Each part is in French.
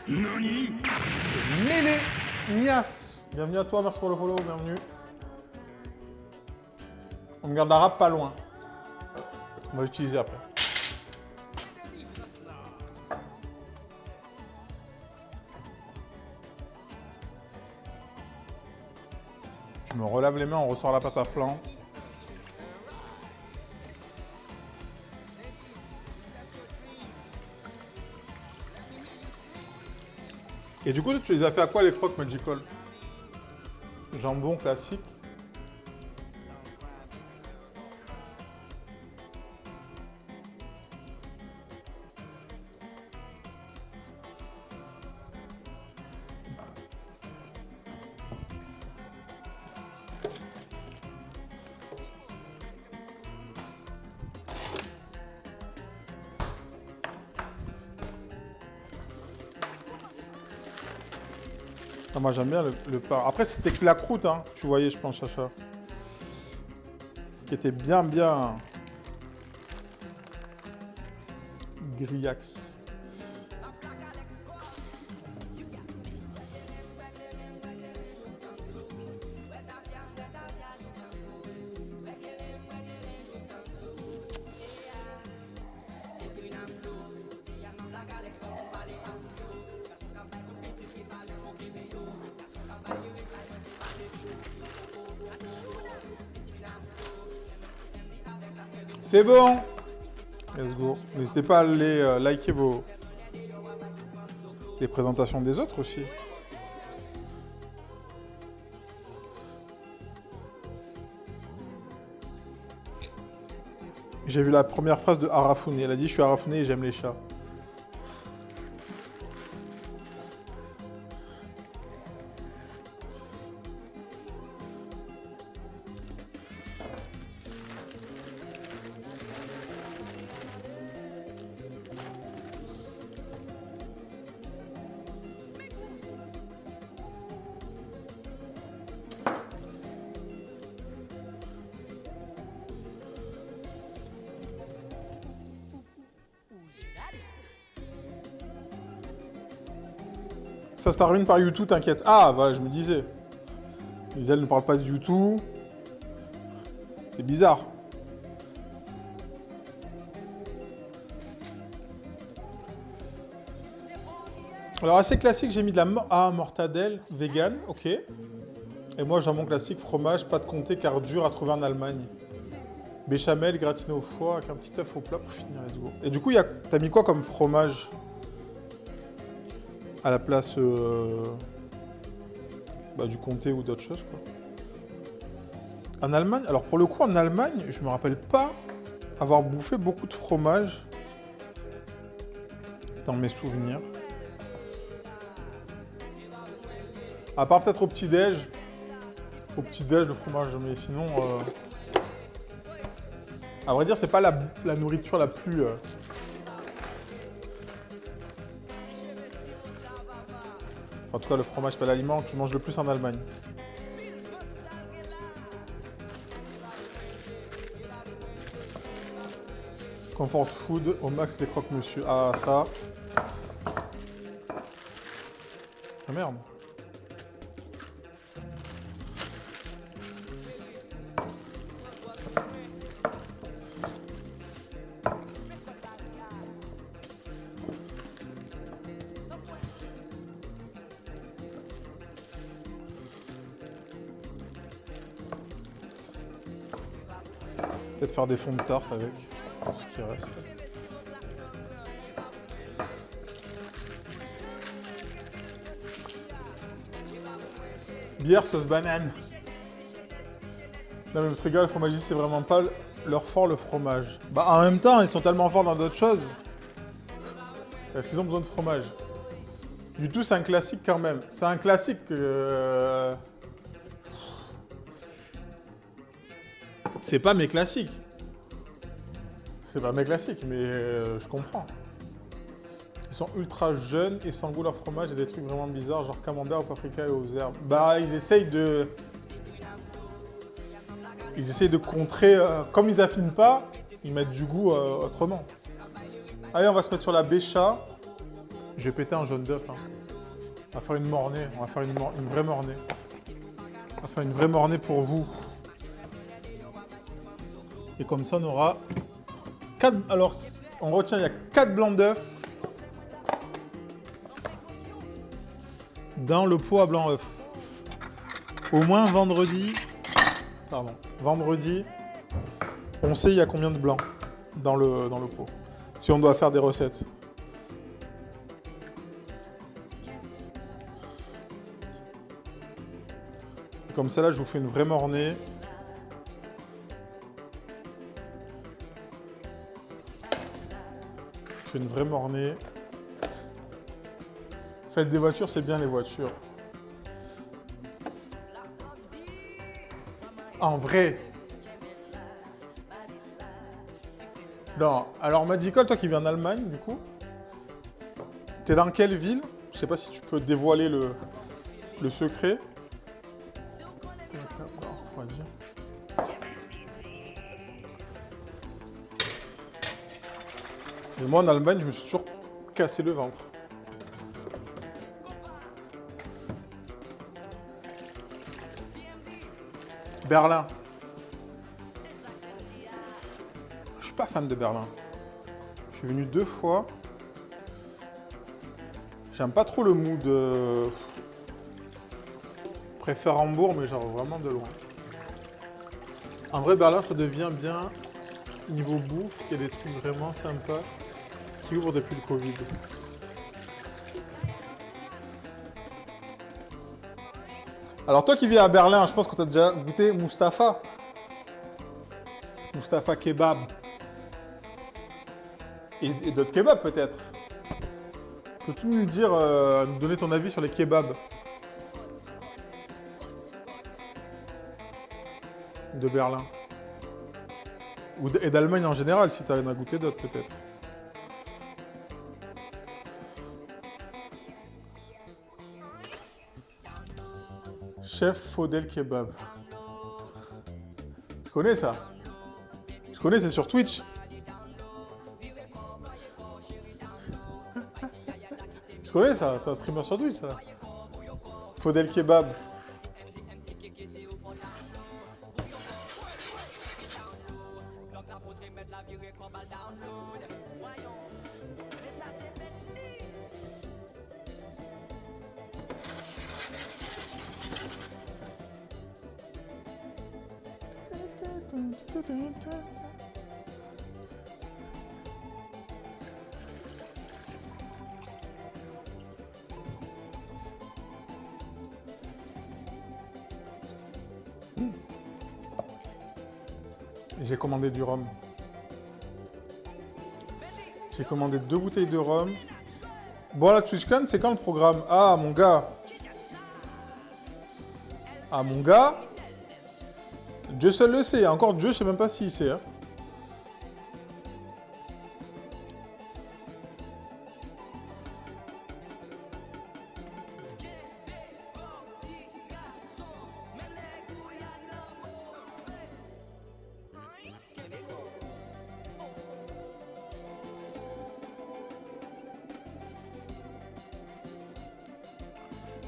Méné Nias. Bienvenue à toi, merci pour le follow, bienvenue. On me garde l'arabe pas loin. On va l'utiliser après. Je me relave les mains, on ressort la pâte à flan. Et du coup, tu les as fait à quoi les crocs Magical? Jambon classique. Ah, moi j'aime bien le pain. Après c'était que la croûte, hein, que tu voyais je pense Chacha. Qui était bien grillax. C'est bon. Let's go. N'hésitez pas à aller liker les présentations des autres aussi. J'ai vu la première phrase de Arafouné. Elle a dit « Je suis Arafouné et j'aime les chats ». Ça se termine par YouTube, t'inquiète. Ah, voilà, je me disais. Isel ne parle pas de YouTube. C'est bizarre. Alors, assez classique, j'ai mis de la mortadelle vegan, ok. Et moi, jambon classique, fromage, pas de comté, car dur à trouver en Allemagne. Béchamel, gratiné au foie, avec un petit œuf au plat pour finir, let's go. Et du coup, t'as mis quoi comme fromage à la place du comté ou d'autres choses, quoi. En Allemagne, alors pour le coup, en Allemagne, je me rappelle pas avoir bouffé beaucoup de fromage dans mes souvenirs. À part peut-être au petit-déj. Au petit-déj, le fromage, mais sinon... À vrai dire, c'est pas la nourriture la plus... En tout cas, le fromage, c'est pas l'aliment que je mange le plus en Allemagne. Comfort food, au max des croque-monsieur. Ah, ça. Ah merde. Peut-être faire des fonds de tarte avec ce qui reste. Bière sauce banane. Non mais le truc, le fromagiste, c'est vraiment pas leur fort le fromage. Bah en même temps, ils sont tellement forts dans d'autres choses. Est-ce qu'ils ont besoin de fromage? Du tout, c'est un classique quand même. C'est un classique. C'est pas mes classiques. C'est pas mes classiques, mais je comprends. Ils sont ultra jeunes et sans goût leur fromage et des trucs vraiment bizarres, genre camembert au paprika et aux herbes. Bah, ils essayent de contrer. Comme ils affinent pas, ils mettent du goût autrement. Allez, on va se mettre sur la bécha. Je vais péter un jaune d'œuf. Hein. On va faire une mornée. On va faire une vraie mornée. On va faire une vraie mornée pour vous. Et comme ça, on aura 4... Alors, on retient, il y a 4 blancs d'œufs dans le pot à blanc œuf. Au moins vendredi... Pardon. Vendredi, on sait il y a combien de blancs dans le pot. Si on doit faire des recettes. Et comme ça, là, je vous fais une vraie mornée. Une vraie mornée. Faites des voitures, c'est bien les voitures. En vrai. Non. Alors Magical, toi qui viens d'Allemagne, du coup, t'es dans quelle ville? Je sais pas si tu peux dévoiler le secret. Et moi en Allemagne, je me suis toujours cassé le ventre. Berlin. Je suis pas fan de Berlin. Je suis venu 2 fois. J'aime pas trop le mood. Je préfère Hambourg, mais genre vraiment de loin. En vrai, Berlin, ça devient bien niveau bouffe. Il y a des trucs vraiment sympas qui ouvrent depuis le Covid. Alors toi qui vis à Berlin, je pense que tu as déjà goûté Mustapha. Mustapha kebab. Et d'autres kebabs peut-être. Peux-tu nous dire, nous donner ton avis sur les kebabs de Berlin? Et d'Allemagne en général, si tu as goûté d'autres peut-être. Chef Faudel Kebab. Je connais ça. Je connais, c'est sur Twitch. Je connais ça, c'est un streamer sur Twitch ça. Faudel Kebab. J'ai commandé du rhum. J'ai commandé 2 bouteilles de rhum. Bon, la TwitchCon, c'est quand le programme? Ah, mon gars. Ah, mon gars. Dieu seul le sait. Encore Dieu, je sais même pas s'il sait. Hein.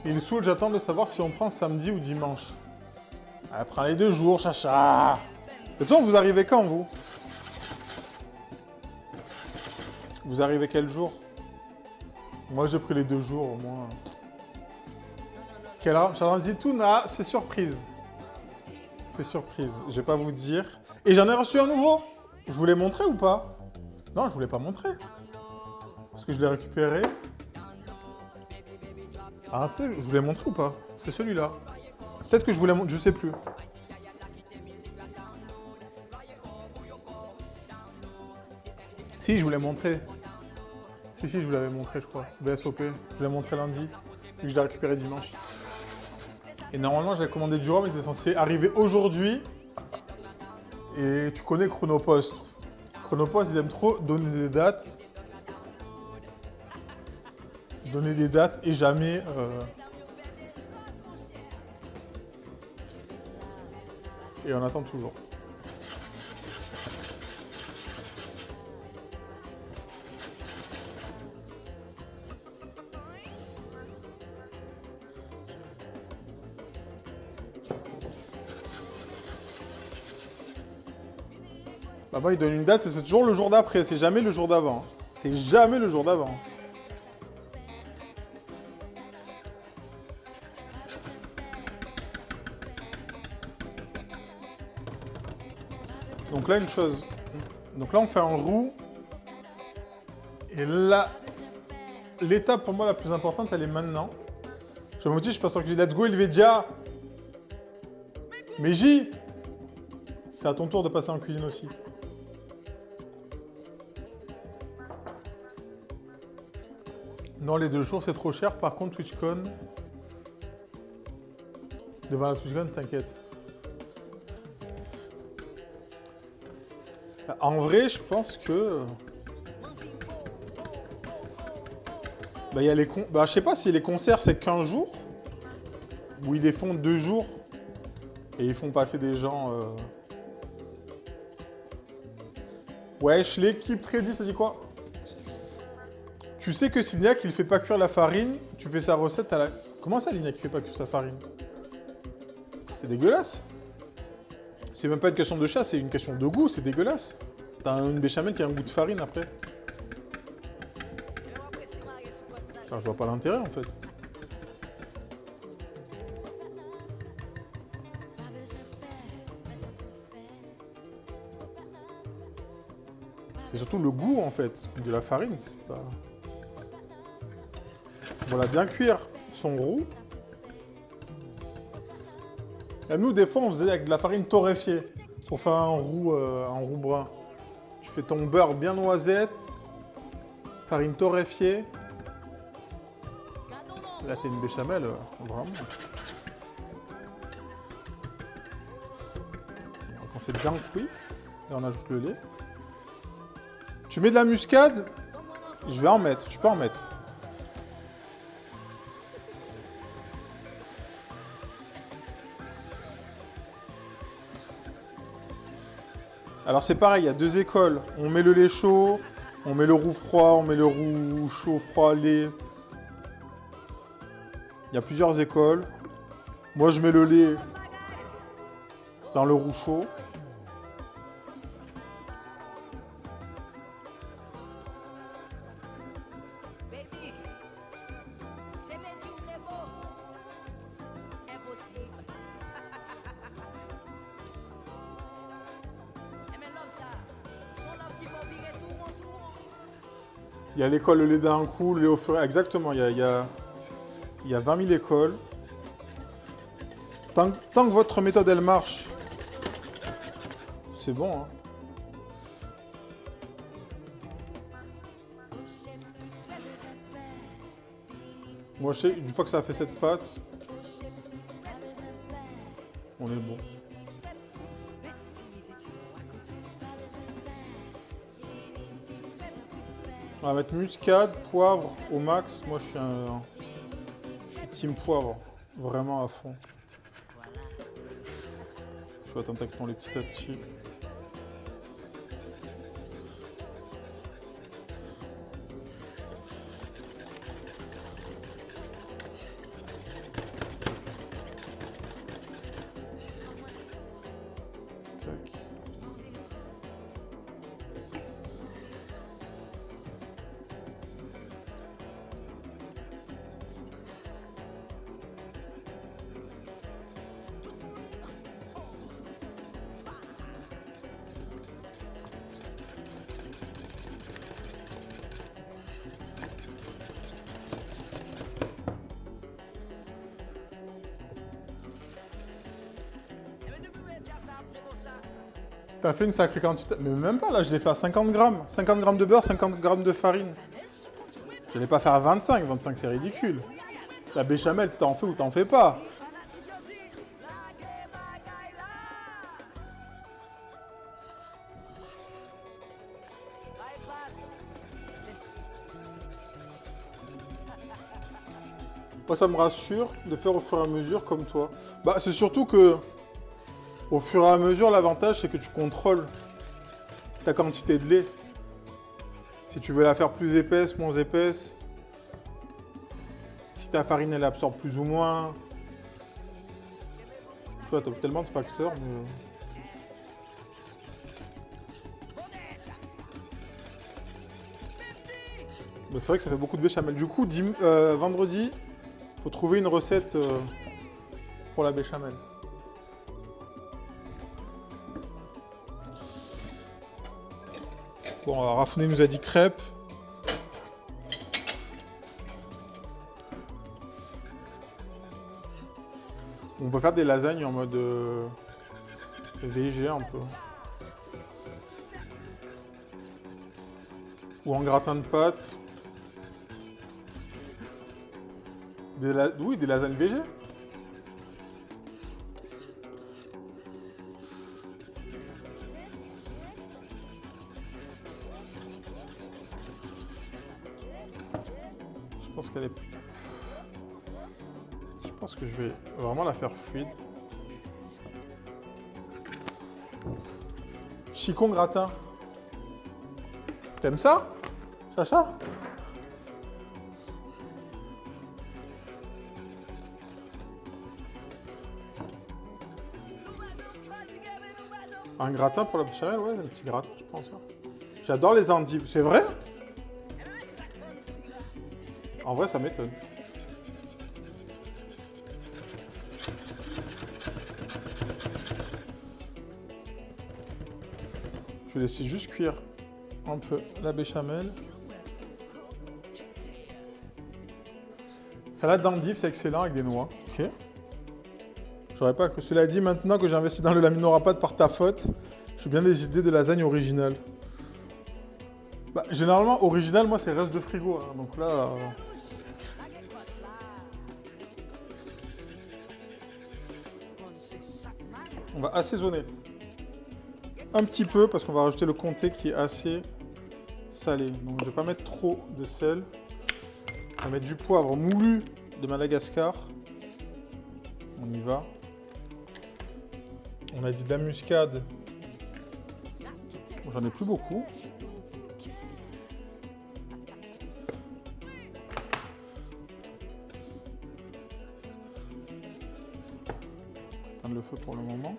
Il saoule, j'attends de savoir si on prend samedi ou dimanche. Elle prend les 2 jours, chacha. De toute façon, vous arrivez quand, vous? Vous arrivez quel jour? Moi, j'ai pris les 2 jours, au moins. Tuna, c'est surprise. C'est surprise, je vais pas vous dire. Et j'en ai reçu un nouveau. Je vous l'ai montré ou pas? Non, je vous l'ai pas montré. Parce que je l'ai récupéré. Ah, peut-être, je vous l'ai montré ou pas? C'est celui-là. Peut-être que je vous l'ai montré, je sais plus. Si, je vous l'ai montré. Si, je vous l'avais montré, je crois. BSOP. Je vous l'ai montré lundi. Et je l'ai récupéré dimanche. Et normalement, j'avais commandé du rhum, il était censé arriver aujourd'hui. Et tu connais Chronopost. Chronopost, ils aiment trop donner des dates. Donner des dates et jamais... Et on attend toujours. Avant, il donne une date et c'est toujours le jour d'après. C'est jamais le jour d'avant. C'est jamais le jour d'avant. Donc là, une chose. Donc là, on fait un roux. Et là, l'étape pour moi la plus importante, elle est maintenant. Je me dis, je passe en cuisine. Let's go, Helvetia. Mais J, c'est à ton tour de passer en cuisine aussi. Non, les 2 jours, c'est trop cher. Par contre, TwitchCon... Devant la TwitchCon, t'inquiète. En vrai, je pense que... Bah, y a les je sais pas si les concerts, c'est qu'un jour. Ou ils les font 2 jours. Et ils font passer des gens... Wesh, l'équipe Trady, ça dit quoi? Tu sais que si Lignac, il fait pas cuire la farine, tu fais sa recette à la... Comment ça, Lignac, il fait pas cuire sa farine? C'est dégueulasse. C'est même pas une question de chat, c'est une question de goût, c'est dégueulasse. T'as une béchamel qui a un goût de farine après. Enfin, je vois pas l'intérêt en fait. C'est surtout le goût en fait de la farine, c'est pas... Voilà, bien cuire son roux. Et nous, des fois, on faisait avec de la farine torréfiée pour faire un roux brun. Tu fais ton beurre bien noisette, farine torréfiée. Là, t'as une béchamel, vraiment. Quand c'est bien cuit, là, on ajoute le lait. Tu mets de la muscade, je vais en mettre, je peux en mettre. Alors c'est pareil, il y a 2 écoles. On met le lait chaud, on met le roux froid, on met le roux chaud, froid, lait. Il y a plusieurs écoles. Moi je mets le lait dans le roux chaud. Il y a l'école, le lait d'un coup, le lait au fur et... Exactement, il y a 20 000 écoles. Tant que votre méthode, elle marche, c'est bon. Hein. Moi, je sais, une fois que ça a fait cette pâte, on est bon. On va mettre muscade, poivre au max. Moi, je suis team poivre, vraiment à fond. Je vais attendre avec ton lait petit à petit. Tac. T'as fait une sacrée quantité. Mais même pas, là, je l'ai fait à 50 grammes. 50 grammes de beurre, 50 grammes de farine. Je l'ai pas fait à 25. 25, c'est ridicule. La béchamel, t'en fais ou t'en fais pas. Moi, ça me rassure de faire au fur et à mesure comme toi. Bah, c'est surtout que, au fur et à mesure, l'avantage, c'est que tu contrôles ta quantité de lait. Si tu veux la faire plus épaisse, moins épaisse. Si ta farine, elle absorbe plus ou moins. Tu vois, t'as tellement de facteurs. Mais... Mais c'est vrai que ça fait beaucoup de béchamel. Du coup, vendredi, il faut trouver une recette pour la béchamel. Bon, alors Rafouné nous a dit crêpes. On peut faire des lasagnes en mode VG un peu. Ou en gratin de pâte. Oui, des lasagnes VG. Je pense qu'elle est... Je pense que je vais vraiment la faire fluide. Chicon gratin. T'aimes ça, Chacha? Un gratin pour la béchamel, ouais, un petit gratin, je pense. J'adore les endives. C'est vrai? En vrai, ça m'étonne. Je vais laisser juste cuire un peu la béchamel. Salade d'endives, c'est excellent avec des noix. Ok. J'aurais pas que cela dit, maintenant que j'ai investi dans le laminora-pâte par ta faute, j'ai bien des idées de lasagne originale. Bah, généralement, original, moi, c'est reste de frigo. Hein, donc là... On va assaisonner. Un petit peu, parce qu'on va rajouter le comté qui est assez salé. Donc je ne vais pas mettre trop de sel. On va mettre du poivre moulu de Madagascar. On y va. On a dit de la muscade. J'en ai plus beaucoup. Éteindre le feu pour le moment.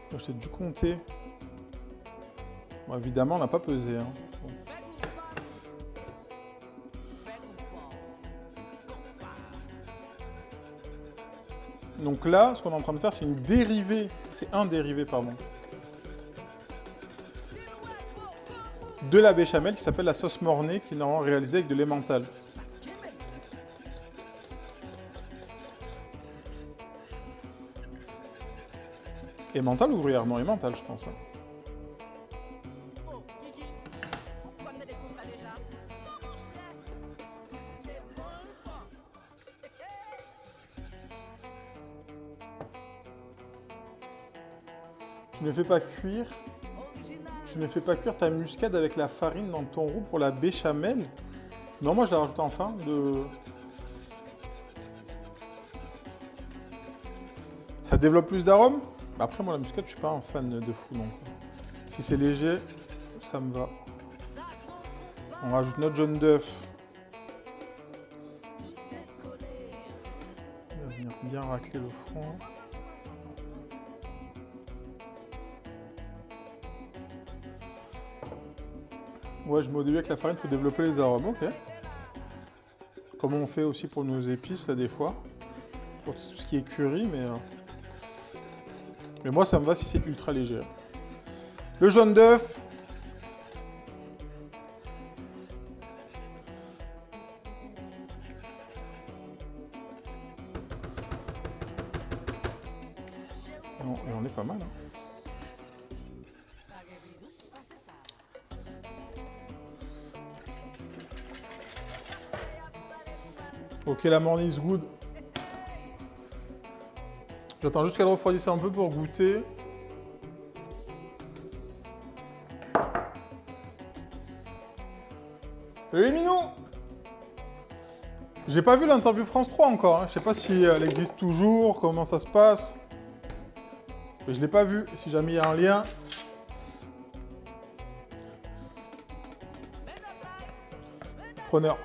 On va acheter du comté. Bon, évidemment, on n'a pas pesé. Hein. Bon. Donc là, ce qu'on est en train de faire, c'est une dérivée. C'est un dérivé, pardon. De la béchamel qui s'appelle la sauce mornay, qui est normalement réalisée avec de l'emmental. Emmental ou gruyère? Non, emmental, je pense. Hein. Tu ne fais pas cuire. Tu ne fais pas cuire ta muscade avec la farine dans ton roux pour la béchamel? Non, moi je la rajoute en fin de... Ça développe plus d'arômes? Après, moi la muscade, je suis pas un fan de fou, donc si c'est léger, ça me va. On rajoute notre jaune d'œuf. On va venir bien racler le front. Ouais, je mets au début avec la farine pour développer les arômes, ok. Comme on fait aussi pour nos épices, là, des fois. Pour tout ce qui est curry, mais moi, ça me va si c'est ultra léger. Le jaune d'œuf. Et on est pas mal, hein. Ok, la morning is good. J'attends juste qu'elle refroidisse un peu pour goûter. Salut les minous! J'ai pas vu l'interview France 3 encore. Hein. Je sais pas si elle existe toujours, comment ça se passe. Mais je l'ai pas vu. Si jamais il y a un lien. Preneur.